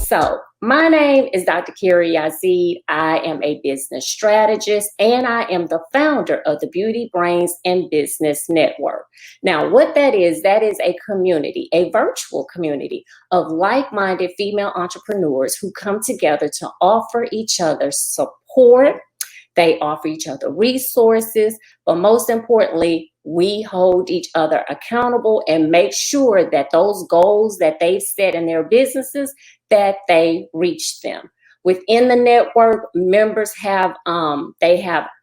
So my name is Dr. Carey Yazeed. I am a business strategist and I am the founder of the Beauty Brains and Business Network. Now, what that is a community, a virtual community of like-minded female entrepreneurs who come together to offer each other support. They offer each other resources, but most importantly, we hold each other accountable and make sure that those goals that they've set in their businesses, that they reach them. Within the network, members have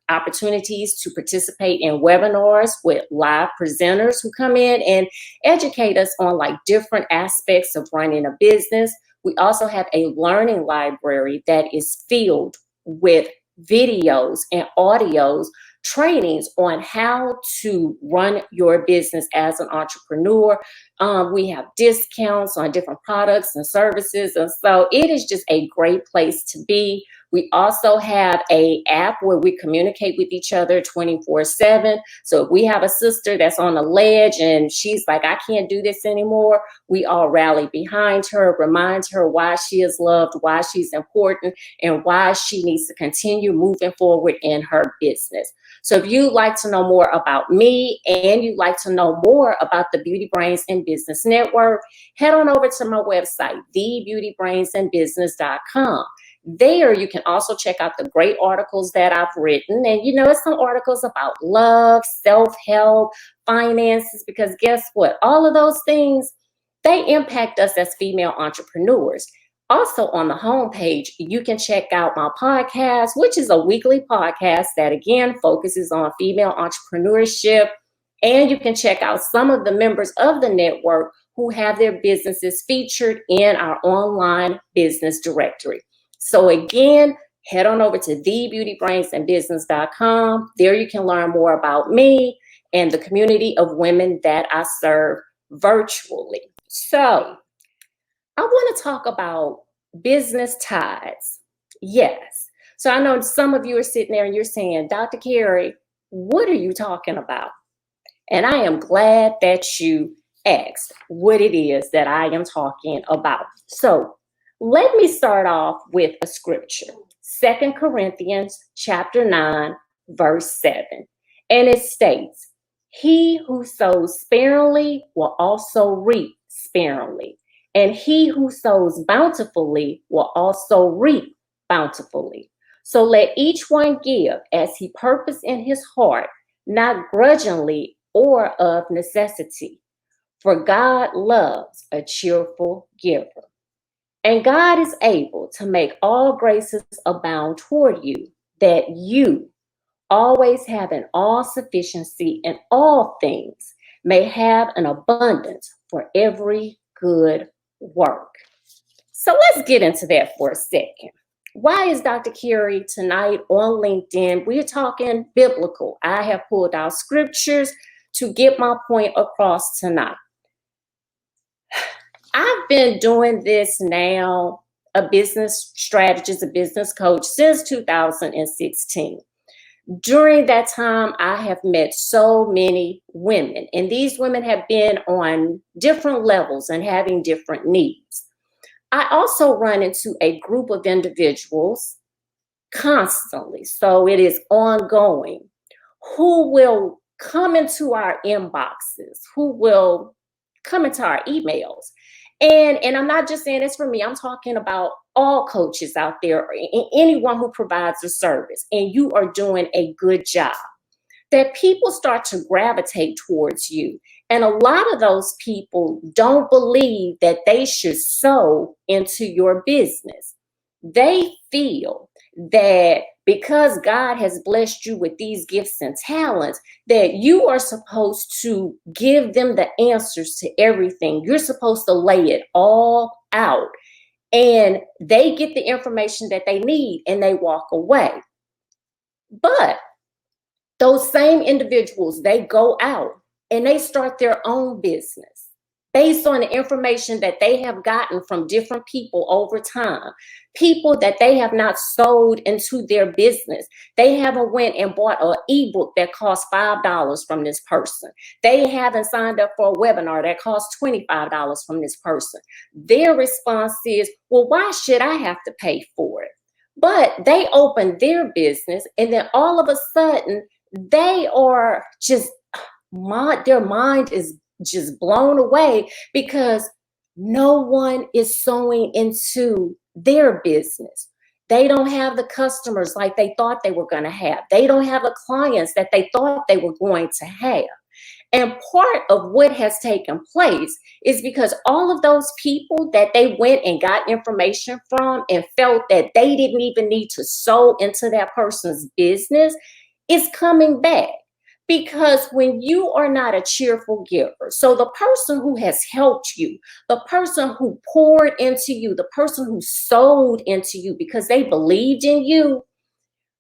opportunities to participate in webinars with live presenters who come in and educate us on like different aspects of running a business. We also have a learning library that is filled with videos and audios, trainings on how to run your business as an entrepreneur. We have discounts on different products and services. And so it is just a great place to be. We also have an app where we communicate with each other 24/7. So if we have a sister that's on a ledge and she's like, I can't do this anymore, we all rally behind her, remind her why she is loved, why she's important, and why she needs to continue moving forward in her business. So if you'd like to know more about me and you'd like to know more about the Beauty Brains and Business Network, head on over to my website, thebeautybrainsandbusiness.com. There, you can also check out the great articles that I've written. And, it's some articles about love, self-help, finances, because guess what? All of those things, they impact us as female entrepreneurs. Also on the homepage, you can check out my podcast, which is a weekly podcast that, again, focuses on female entrepreneurship. And you can check out some of the members of the network who have their businesses featured in our online business directory. So again, head on over to thebeautybrainsandbusiness.com. There you can learn more about me and the community of women that I serve virtually. So I want to talk about business tithes. Yes. So I know some of you are sitting there and you're saying, Dr. Carey, what are you talking about? And I am glad that you asked what it is that I am talking about. So let me start off with a scripture, 2 Corinthians chapter 9, verse 7. And it states, he who sows sparingly will also reap sparingly. And he who sows bountifully will also reap bountifully. So let each one give as he purposed in his heart, not grudgingly or of necessity. For God loves a cheerful giver. And God is able to make all graces abound toward you, that you, always having all sufficiency in all things, may have an abundance for every good work. So let's get into that for a second. Why is Dr. Carey tonight on LinkedIn? We're talking biblical. I have pulled out scriptures to get my point across tonight. I've been doing this now, a business strategist, a business coach, since 2016. During that time, I have met so many women, and these women have been on different levels and having different needs. I also run into a group of individuals constantly, so it is ongoing, who will come into our inboxes, who will come into our emails. And I'm not just saying it's for me, I'm talking about all coaches out there, anyone who provides a service, and you are doing a good job, that people start to gravitate towards you. And a lot of those people don't believe that they should sow into your business. They feel that because God has blessed you with these gifts and talents, that you are supposed to give them the answers to everything. You're supposed to lay it all out. And they get the information that they need and they walk away. But those same individuals, they go out and they start their own business based on the information that they have gotten from different people over time, people that they have not sold into their business. They haven't went and bought an ebook that costs $5 from this person. They haven't signed up for a webinar that costs $25 from this person. Their response is, well, why should I have to pay for it? But they open their business, and then all of a sudden they are just, their mind is just blown away because no one is sowing into their business. They don't have the customers like they thought they were going to have. They don't have the clients that they thought they were going to have. And part of what has taken place is because all of those people that they went and got information from and felt that they didn't even need to sow into that person's business is coming back. Because when you are not a cheerful giver, so the person who has helped you, the person who poured into you, the person who sowed into you because they believed in you,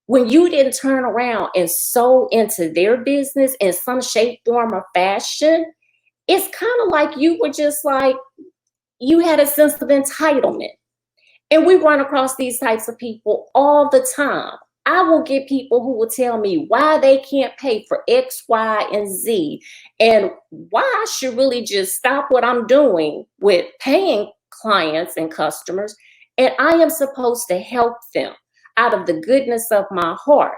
when you didn't turn around and sow into their business in some shape, form, or fashion, it's kind of like you were just like, you had a sense of entitlement. And we run across these types of people all the time. I will get people who will tell me why they can't pay for X, Y, and Z, and why I should really just stop what I'm doing with paying clients and customers, and I am supposed to help them out of the goodness of my heart.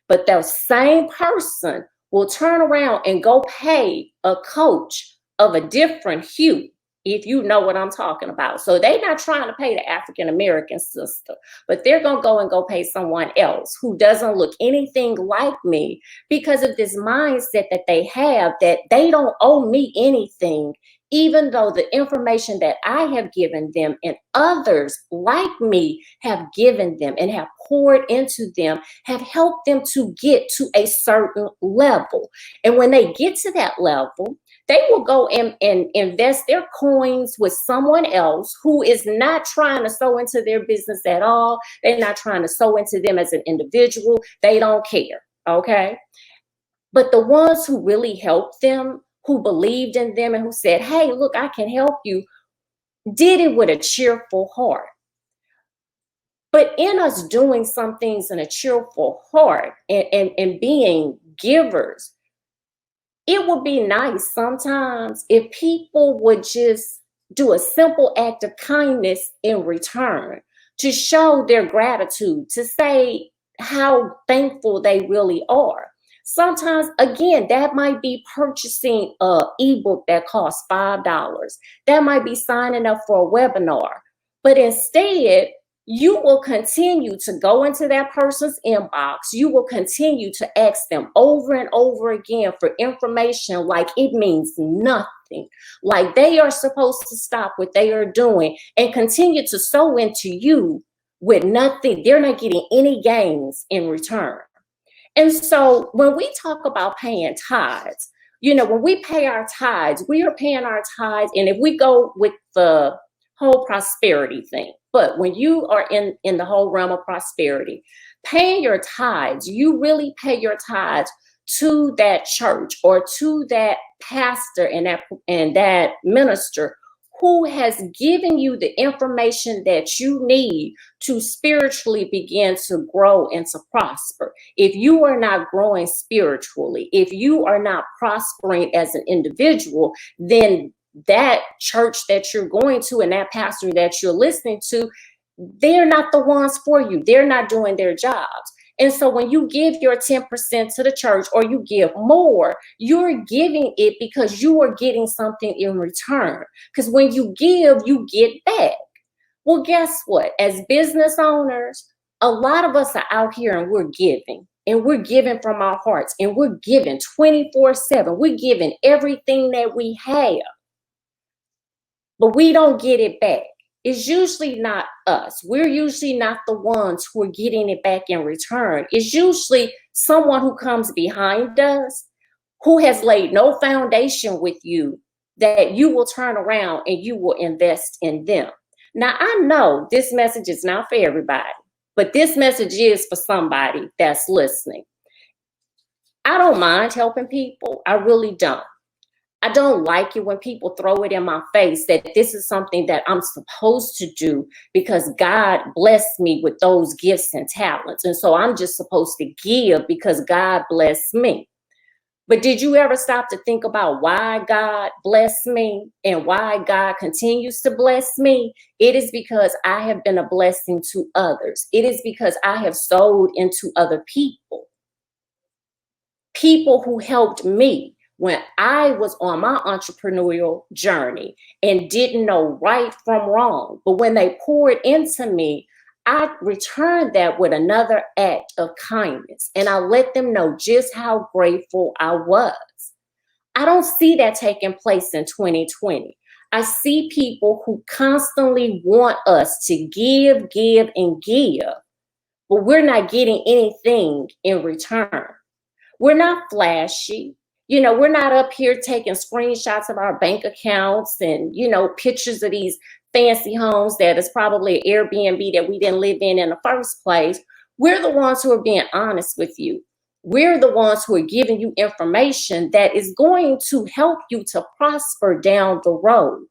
But that same person will turn around and go pay a coach of a different hue, if you know what I'm talking about. So they're not trying to pay the African-American sister, but they're going to go pay someone else who doesn't look anything like me because of this mindset that they have that they don't owe me anything, even though the information that I have given them and others like me have given them and have poured into them have helped them to get to a certain level. And when they get to that level, they will go and invest their coins with someone else who is not trying to sow into their business at all. They're not trying to sow into them as an individual. They don't care, okay? But the ones who really helped them, who believed in them and who said, hey, look, I can help you, did it with a cheerful heart. But in us doing some things in a cheerful heart and being givers, it would be nice sometimes if people would just do a simple act of kindness in return to show their gratitude, to say how thankful they really are. Sometimes, again, that might be purchasing an ebook that costs $5. That might be signing up for a webinar. But instead, you will continue to go into that person's inbox. You will continue to ask them over and over again for information like it means nothing, like they are supposed to stop what they are doing and continue to sow into you with nothing. They're not getting any gains in return. And so when we talk about paying tithes, when we pay our tithes, we are paying our tithes. And if we go with the whole prosperity thing, but when you are in the whole realm of prosperity, paying your tithes, you really pay your tithes to that church or to that pastor and that minister who has given you the information that you need to spiritually begin to grow and to prosper. If you are not growing spiritually, if you are not prospering as an individual, then that church that you're going to and that pastor that you're listening to, they're not the ones for you. They're not doing their jobs. And so when you give your 10% to the church or you give more, you're giving it because you are getting something in return. Because when you give, you get back. Well, guess what? As business owners, a lot of us are out here and we're giving. And we're giving from our hearts. And we're giving 24/7. We're giving everything that we have. But we don't get it back. It's usually not us. We're usually not the ones who are getting it back in return. It's usually someone who comes behind us who has laid no foundation with you that you will turn around and you will invest in them. Now, I know this message is not for everybody, but this message is for somebody that's listening. I don't mind helping people. I really don't. I don't like it when people throw it in my face that this is something that I'm supposed to do because God blessed me with those gifts and talents. And so I'm just supposed to give because God blessed me. But did you ever stop to think about why God blessed me and why God continues to bless me? It is because I have been a blessing to others. It is because I have sowed into other people. People who helped me when I was on my entrepreneurial journey and didn't know right from wrong. But when they poured into me, I returned that with another act of kindness. And I let them know just how grateful I was. I don't see that taking place in 2020. I see people who constantly want us to give, give, and give, but we're not getting anything in return. We're not flashy. We're not up here taking screenshots of our bank accounts and, pictures of these fancy homes that is probably an Airbnb that we didn't live in the first place. We're the ones who are being honest with you. We're the ones who are giving you information that is going to help you to prosper down the road.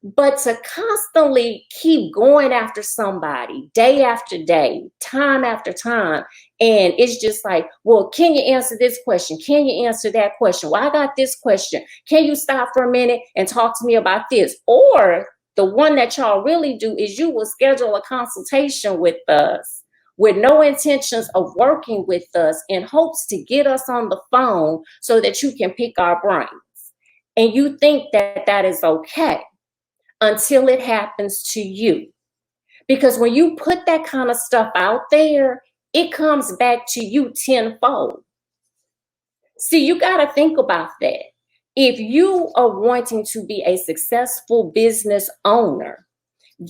But to constantly keep going after somebody day after day, time after time, and it's just like, well, can you answer this question? Can you answer that question? Well, I got this question. Can you stop for a minute and talk to me about this? Or the one that y'all really do is you will schedule a consultation with us with no intentions of working with us in hopes to get us on the phone so that you can pick our brains. And you think that that is okay until it happens to you. Because when you put that kind of stuff out there, it comes back to you tenfold. See, you got to think about that. If you are wanting to be a successful business owner,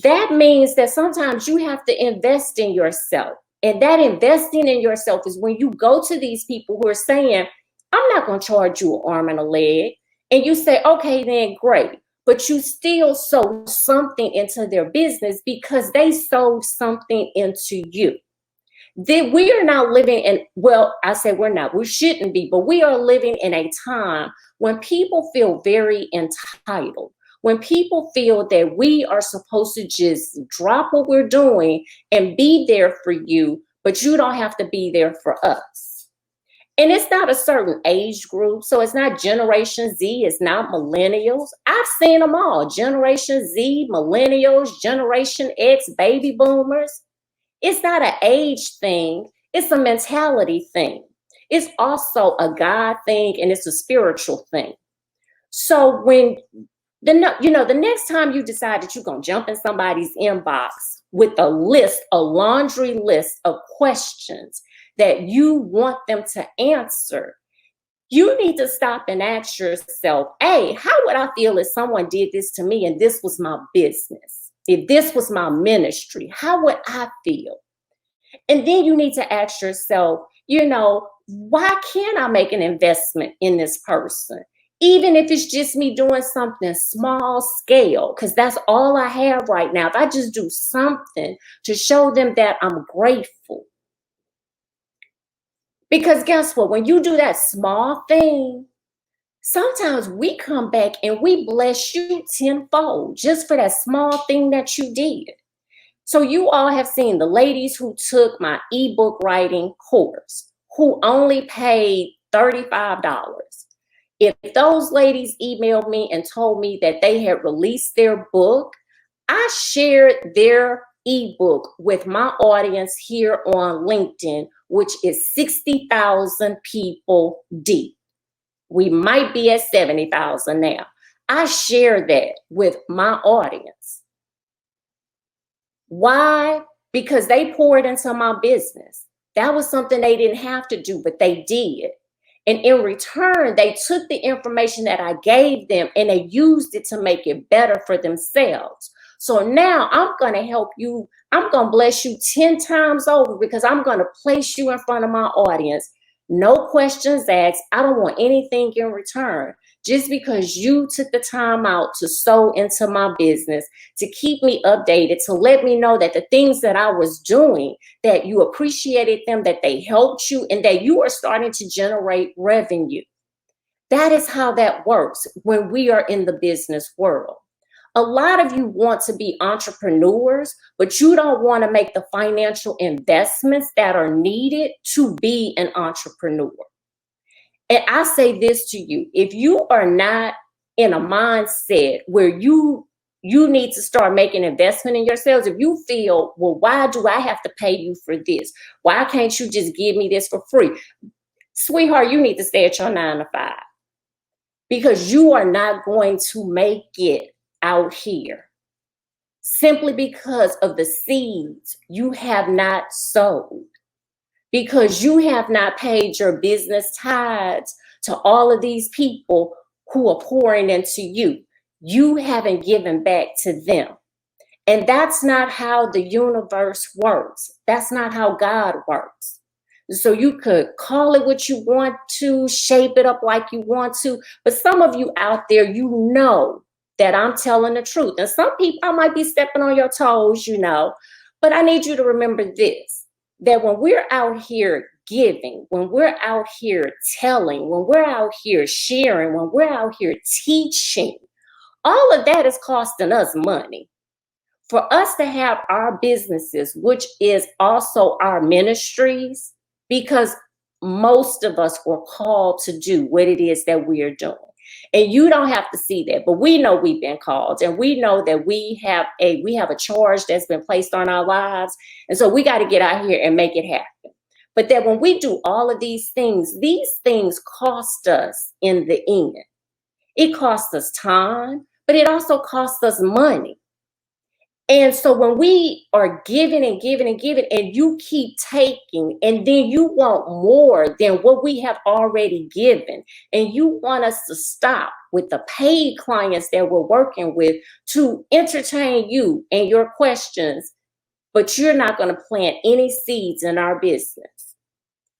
that means that sometimes you have to invest in yourself. And that investing in yourself is when you go to these people who are saying, I'm not going to charge you an arm and a leg. And you say, okay, then great. But you still sow something into their business because they sold something into you. Then we are now living in, well, I say we're not, we shouldn't be, but we are living in a time when people feel very entitled, when people feel that we are supposed to just drop what we're doing and be there for you, but you don't have to be there for us. And it's not a certain age group. So it's not Generation Z. It's not millennials. I've seen them all. Generation Z, millennials, Generation X, baby boomers. It's not an age thing. It's a mentality thing. It's also a God thing and it's a spiritual thing. So when the next time you decide that you're going to jump in somebody's inbox with a laundry list of questions that you want them to answer, you need to stop and ask yourself, hey, how would I feel if someone did this to me and this was my business? If this was my ministry, how would I feel? And then you need to ask yourself, why can't I make an investment in this person? Even if it's just me doing something small scale, because that's all I have right now. If I just do something to show them that I'm grateful. Because guess what? When you do that small thing, sometimes we come back and we bless you tenfold just for that small thing that you did. So you all have seen the ladies who took my ebook writing course, who only paid $35. If those ladies emailed me and told me that they had released their book, I shared their ebook with my audience here on LinkedIn, which is 60,000 people deep. We might be at 70,000 now. I share that with my audience. Why? Because they poured into my business. That was something they didn't have to do, but they did. And in return, they took the information that I gave them and they used it to make it better for themselves. So now I'm going to help you. I'm going to bless you 10 times over because I'm going to place you in front of my audience. No questions asked. I don't want anything in return. Just because you took the time out to sow into my business, to keep me updated, to let me know that the things that I was doing, that you appreciated them, that they helped you, and that you are starting to generate revenue. That is how that works when we are in the business world. A lot of you want to be entrepreneurs, but you don't want to make the financial investments that are needed to be an entrepreneur. And I say this to you, if you are not in a mindset where you need to start making investment in yourselves, if you feel, well, why do I have to pay you for this? Why can't you just give me this for free? Sweetheart, you need to stay at your 9 to 5, because you are not going to make it out here simply because of the seeds you have not sowed, because you have not paid your business tithes to all of these people who are pouring into you. You haven't given back to them. And that's not how the universe works. That's not how God works. So you could call it what you want to, shape it up like you want to, but some of you out there, you know that I'm telling the truth. And some people, I might be stepping on your toes, but I need you to remember this, that when we're out here giving, when we're out here telling, when we're out here sharing, when we're out here teaching, all of that is costing us money. For us to have our businesses, which is also our ministries, because most of us were called to do what it is that we are doing. And you don't have to see that, but we know we've been called, and we know that we have a charge that's been placed on our lives. And so we got to get out here and make it happen. But that when we do all of these things cost us in the end. It costs us time, but it also costs us money. And so when we are giving and giving and giving, and you keep taking, and then you want more than what we have already given, and you want us to stop with the paid clients that we're working with to entertain you and your questions, but you're not going to plant any seeds in our business.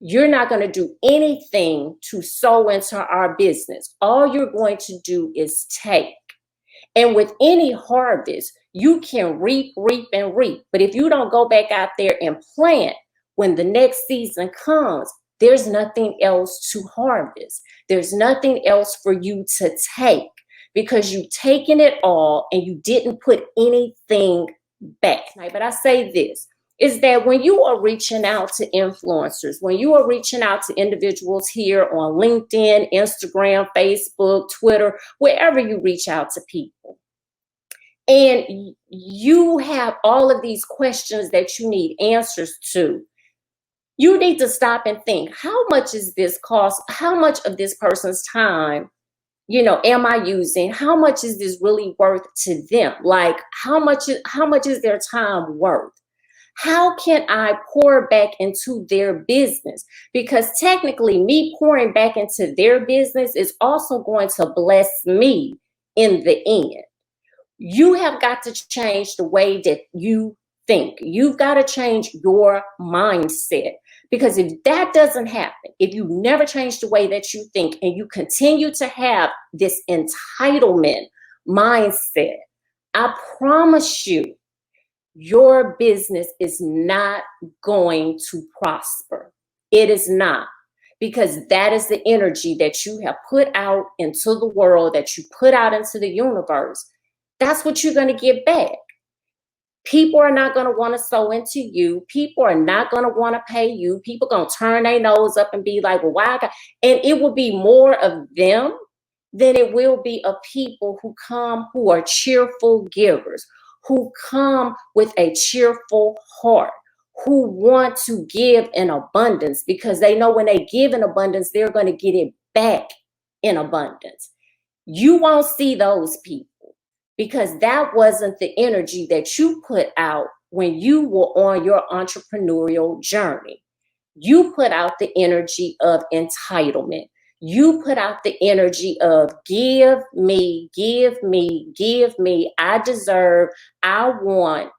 You're not going to do anything to sow into our business. All you're going to do is take. And with any harvest, you can reap, and reap. But if you don't go back out there and plant when the next season comes, there's nothing else to harvest. There's nothing else for you to take, because you've taken it all and you didn't put anything back. But I say this, is that when you are reaching out to influencers, when you are reaching out to individuals here on LinkedIn, Instagram, Facebook, Twitter, wherever you reach out to people, and you have all of these questions that you need answers to, you need to stop and think, how much is this cost? How much of this person's time, am I using? How much is this really worth to them? Like, how much is their time worth? How can I pour back into their business? Because technically, me pouring back into their business is also going to bless me in the end. You have got to change the way that you think. You've got to change your mindset. Because if that doesn't happen, if you never change the way that you think, and you continue to have this entitlement mindset, I promise you, your business is not going to prosper. It is not, because that is the energy that you have put out into the world, that you put out into the universe. That's what you're going to get back. People are not going to want to sow into you. People are not going to want to pay you. People are going to turn their nose up and be like, well, why? And it will be more of them than it will be of people who come, who are cheerful givers, who come with a cheerful heart, who want to give in abundance, because they know when they give in abundance, they're going to get it back in abundance. You won't see those people, because that wasn't the energy that you put out when you were on your entrepreneurial journey. You put out the energy of entitlement. You put out the energy of give me, give me, give me. I deserve, I want,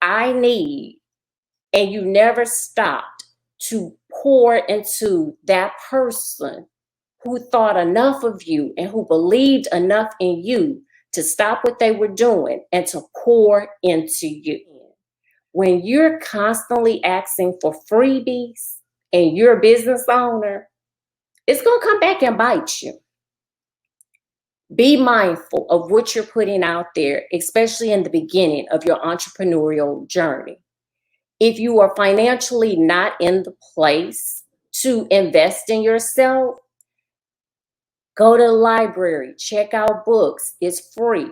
I need. And you never stopped to pour into that person who thought enough of you and who believed enough in you to stop what they were doing and to pour into you. When you're constantly asking for freebies and you're a business owner, it's going to come back and bite you. Be mindful of what you're putting out there, especially in the beginning of your entrepreneurial journey. If you are financially not in the place to invest in yourself, go to the library, check out books. It's free.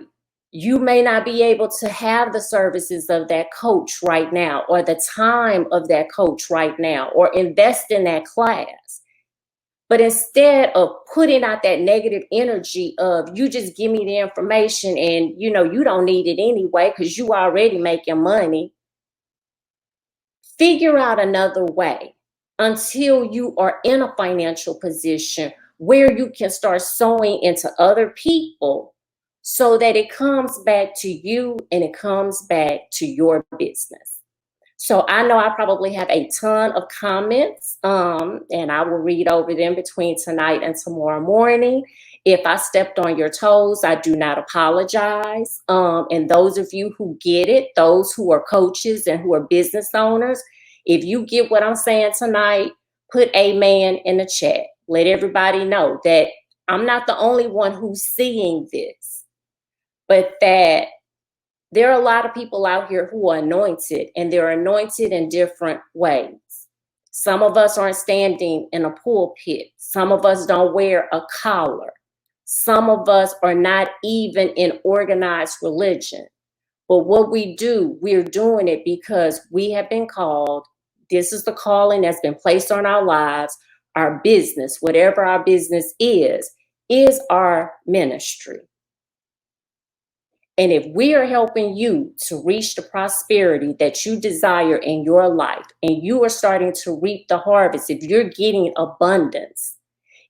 You may not be able to have the services of that coach right now, or the time of that coach right now, or invest in that class. But instead of putting out that negative energy of, you just give me the information and you don't need it anyway because you already making money, figure out another way until you are in a financial position where you can start sowing into other people so that it comes back to you and it comes back to your business. So I know I probably have a ton of comments, and I will read over them between tonight and tomorrow morning. If I stepped on your toes, I do not apologize. And those of you who get it, those who are coaches and who are business owners, if you get what I'm saying tonight, put amen in the chat. Let everybody know that I'm not the only one who's seeing this, but that there are a lot of people out here who are anointed, and they're anointed in different ways. Some of us aren't standing in a pulpit. Some of us don't wear a collar. Some of us are not even in organized religion. But what we do, we're doing it because we have been called. This is the calling that's been placed on our lives. Our business, whatever our business is our ministry. And if we are helping you to reach the prosperity that you desire in your life, and you are starting to reap the harvest, if you're getting abundance,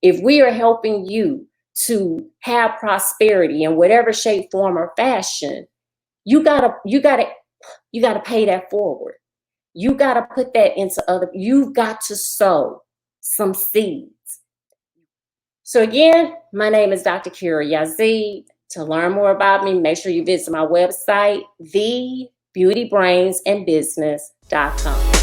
if we are helping you to have prosperity in whatever shape, form, or fashion, you gotta pay that forward. You gotta put that into you've got to sow some seeds. So again, my name is Dr. Carey Yazeed. To learn more about me, make sure you visit my website, thebeautybrainsandbusiness.com.